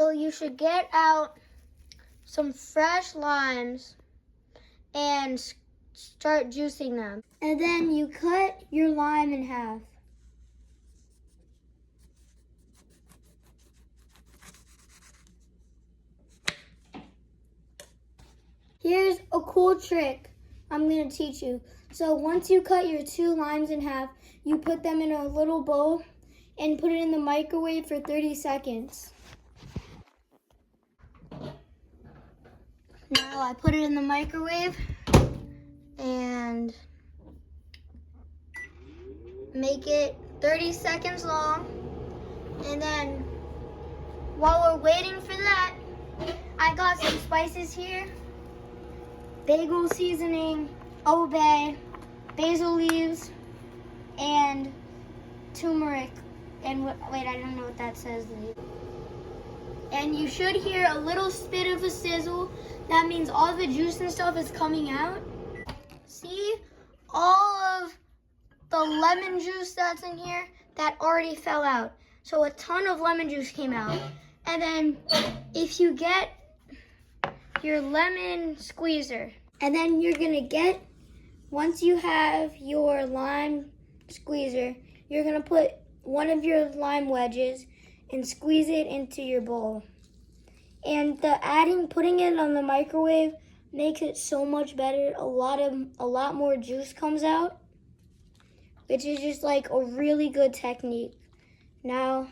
So you should get out some fresh limes and start juicing them. And then you cut your lime in half. Here's a cool trick I'm going to teach you. So once you cut your 2 limes in half, you put them in a little bowl and put it in the microwave for 30 seconds. Now I put it in the microwave and make it 30 seconds long. And then while we're waiting for that, I got some spices here. Bagel seasoning, obey, basil leaves, and turmeric. And wait, I don't know what that says. And you should hear a little spit of a sizzle. That means all the juice and stuff is coming out. See, all of the lemon juice that's in here, that already fell out. So a ton of lemon juice came out. And then if you get your lemon squeezer, and then you're gonna get, once you have your lime squeezer, you're gonna put one of your lime wedges and squeeze it into your bowl. And putting it on the microwave makes it so much better. A lot more juice comes out, which is just like a really good technique. Now,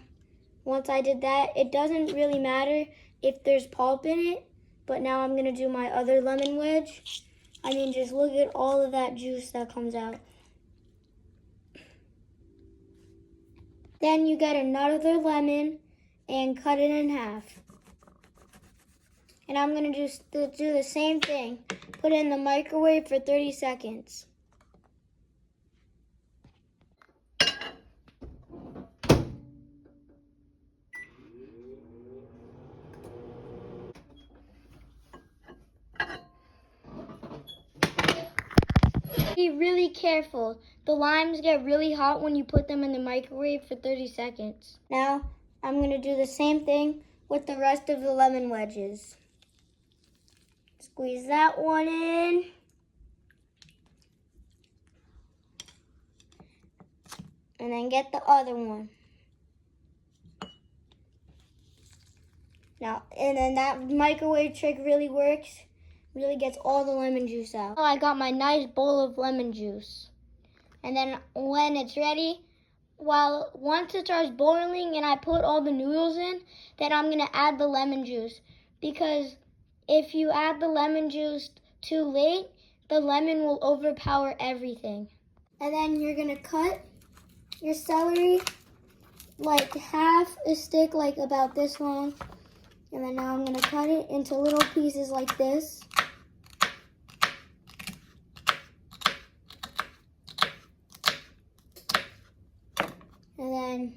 once I did that, it doesn't really matter if there's pulp in it, but now I'm gonna do my other lemon wedge. I mean, just look at all of that juice that comes out. Then you get another lemon and cut it in half. And I'm gonna just do the same thing. Put it in the microwave for 30 seconds. Be really careful. The limes get really hot when you put them in the microwave for 30 seconds. Now, I'm gonna do the same thing with the rest of the lemon wedges. Squeeze that one in. And then get the other one. Now, and then that microwave trick really works. Really gets all the lemon juice out. Now I got my nice bowl of lemon juice. And then when it's ready, once it starts boiling and I put all the noodles in, then I'm gonna add the lemon juice. Because if you add the lemon juice too late, the lemon will overpower everything. And then you're gonna cut your celery like half a stick, like about this long. And then now I'm gonna cut it into little pieces like this. And then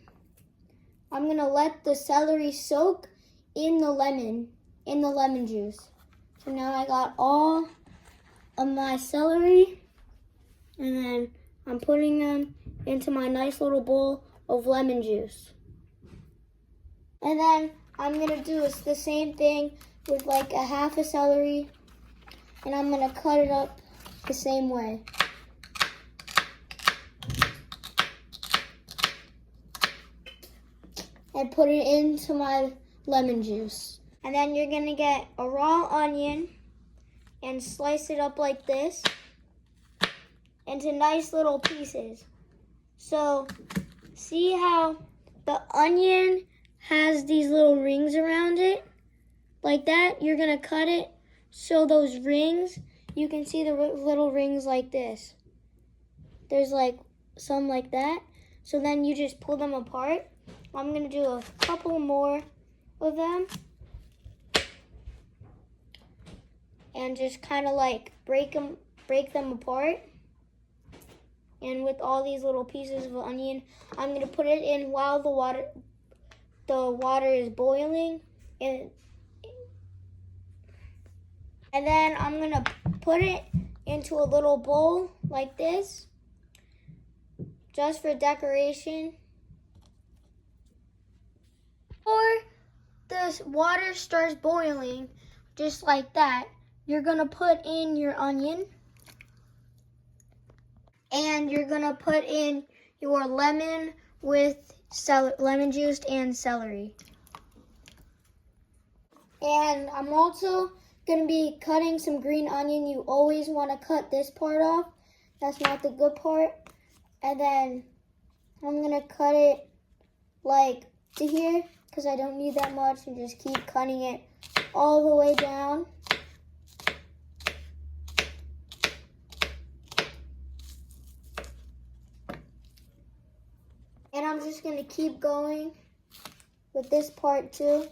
I'm gonna let the celery soak in the lemon juice. So now I got all of my celery, and then I'm putting them into my nice little bowl of lemon juice. And then I'm gonna do the same thing with like a half a celery, and I'm gonna cut it up the same way. And put it into my lemon juice. And then you're gonna get a raw onion and slice it up like this into nice little pieces. So see how the onion has these little rings around it? Like that, you're gonna cut it so those rings, you can see the little rings like this. There's like some like that. So then you just pull them apart. I'm gonna do a couple more of them. And just kind of like break them apart. And with all these little pieces of onion, I'm gonna put it in while the water is boiling. And then I'm gonna put it into a little bowl like this, just for decoration. For the the water starts boiling, just like that, you're gonna put in your onion. And you're gonna put in your lemon with lemon juice and celery. And I'm also gonna be cutting some green onion. You always wanna cut this part off. That's not the good part. And then I'm gonna cut it like to here because I don't need that much, and just keep cutting it all the way down. And I'm just gonna keep going with this part too.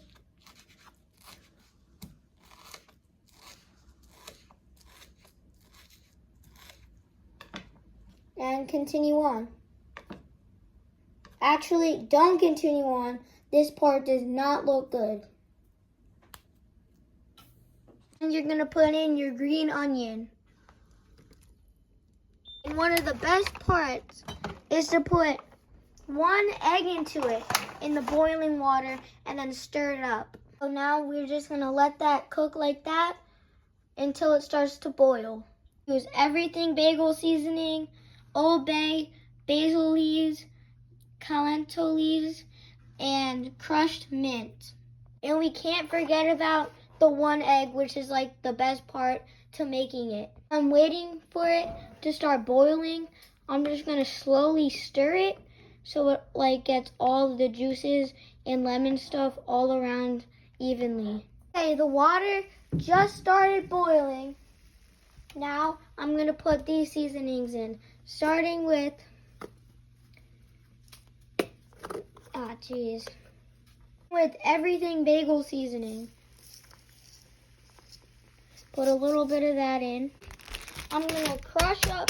And continue on. Actually, don't continue on. This part does not look good. And you're gonna put in your green onion. And one of the best parts is to put 1 egg into it in the boiling water and then stir it up. So now we're just gonna let that cook like that until it starts to boil. Use everything bagel seasoning, Old Bay, basil leaves, calento leaves, and crushed mint. And we can't forget about the 1 egg, which is like the best part to making it. I'm waiting for it to start boiling. I'm just gonna slowly stir it so it like gets all the juices and lemon stuff all around evenly. Okay, the water just started boiling. Now I'm gonna put these seasonings in, starting with, with everything bagel seasoning. Put a little bit of that in. I'm gonna crush up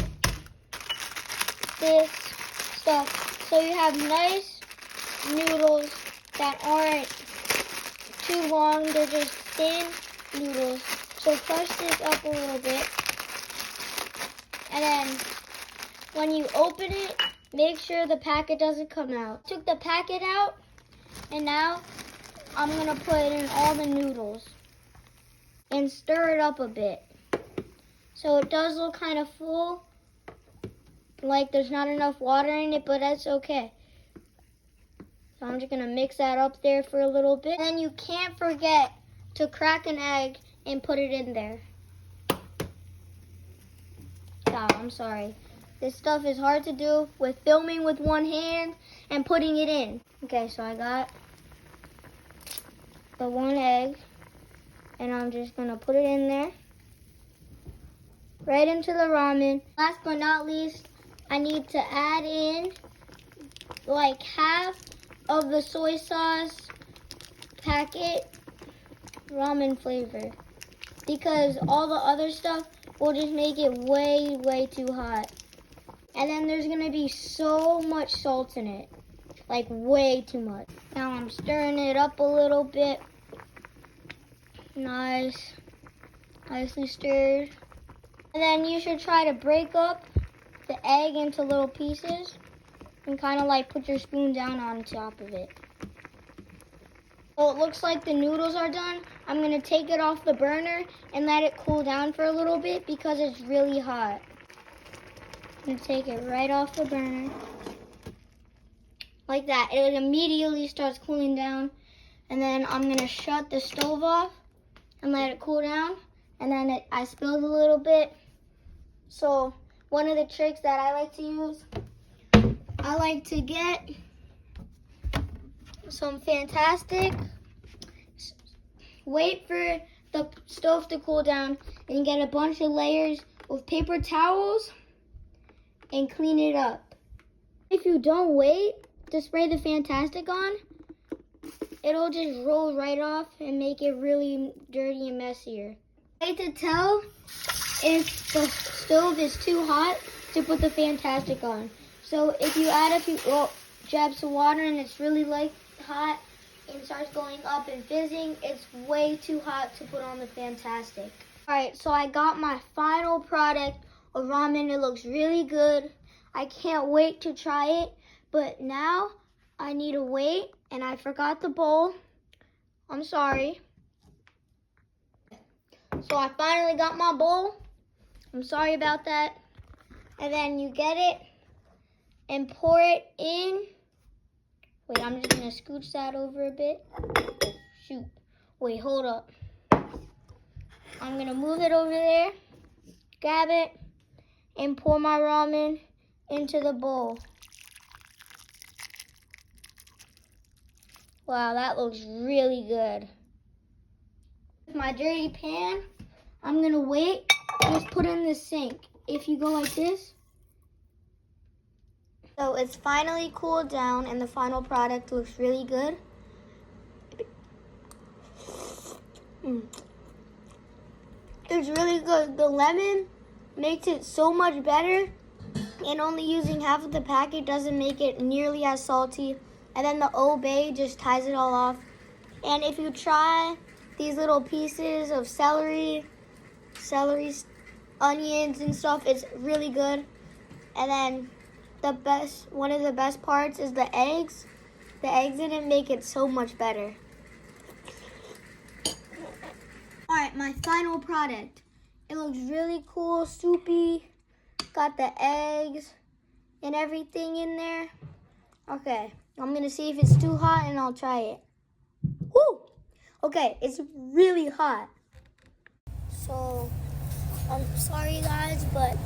this stuff so you have nice noodles that aren't too long, they're just thin noodles. So crush this up a little bit. And then when you open it, make sure the packet doesn't come out. Took the packet out, and now I'm gonna put in all the noodles and stir it up a bit. So it does look kind of full, like there's not enough water in it, but that's okay. So I'm just gonna mix that up there for a little bit. And you can't forget to crack an egg and put it in there. Oh, I'm sorry. This stuff is hard to do with filming with one hand and putting it in. Okay, so I got the 1 egg, and I'm just gonna put it in there, right into the ramen. Last but not least, I need to add in like half of the soy sauce packet ramen flavor, because all the other stuff will just make it way too hot. And then there's gonna be so much salt in it, like way too much. Now I'm stirring it up a little bit. Nicely stirred. And then you should try to break up the egg into little pieces and kind of like put your spoon down on top of it. So it looks like the noodles are done. I'm gonna take it off the burner and let it cool down for a little bit because it's really hot. I'm gonna take it right off the burner. Like that. It immediately starts cooling down. And then I'm gonna shut the stove off and let it cool down. And then I spilled a little bit. So one of the tricks that I like to use, I like to get some Fantastic, wait for the stove to cool down, and get a bunch of layers of paper towels and clean it up. If you don't wait to spray the Fantastic on, it'll just roll right off and make it really dirty and messier. I like to tell if the stove is too hot to put the Fantastic on. So if you add a few jabs of water and it's really like hot and starts going up and fizzing, it's way too hot to put on the Fantastic. Alright, so I got my final product of ramen. It looks really good. I can't wait to try it, but now I need to wait, and I forgot the bowl. I'm sorry. So I finally got my bowl. I'm sorry about that. And then you get it and pour it in. Wait, I'm just gonna scooch that over a bit. Oh, shoot. Wait, hold up. I'm gonna move it over there, grab it, and pour my ramen into the bowl. Wow, that looks really good. With my dirty pan, I'm gonna wait, just put it in the sink. If you go like this. So it's finally cooled down and the final product looks really good. It's really good. The lemon makes it so much better, and only using half of the packet doesn't make it nearly as salty. And then the obey just ties it all off. And if you try these little pieces of celery, onions and stuff, it's really good. And then one of the best parts is the eggs. The eggs in it make it so much better. All right, my final product. It looks really cool, soupy. Got the eggs and everything in there. Okay, I'm gonna see if it's too hot and I'll try it. Woo! Okay, it's really hot. So, I'm sorry guys, but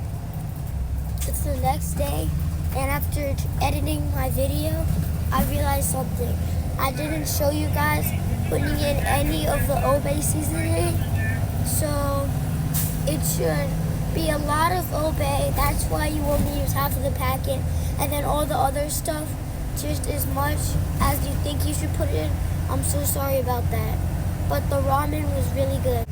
it's the next day, and after editing my video, I realized something. I didn't show you guys putting in any of the obey seasoning, so it should be a lot of obey. That's why you only use half of the packet, and then all the other stuff just as much as you think you should put in. I'm so sorry about that, but the ramen was really good.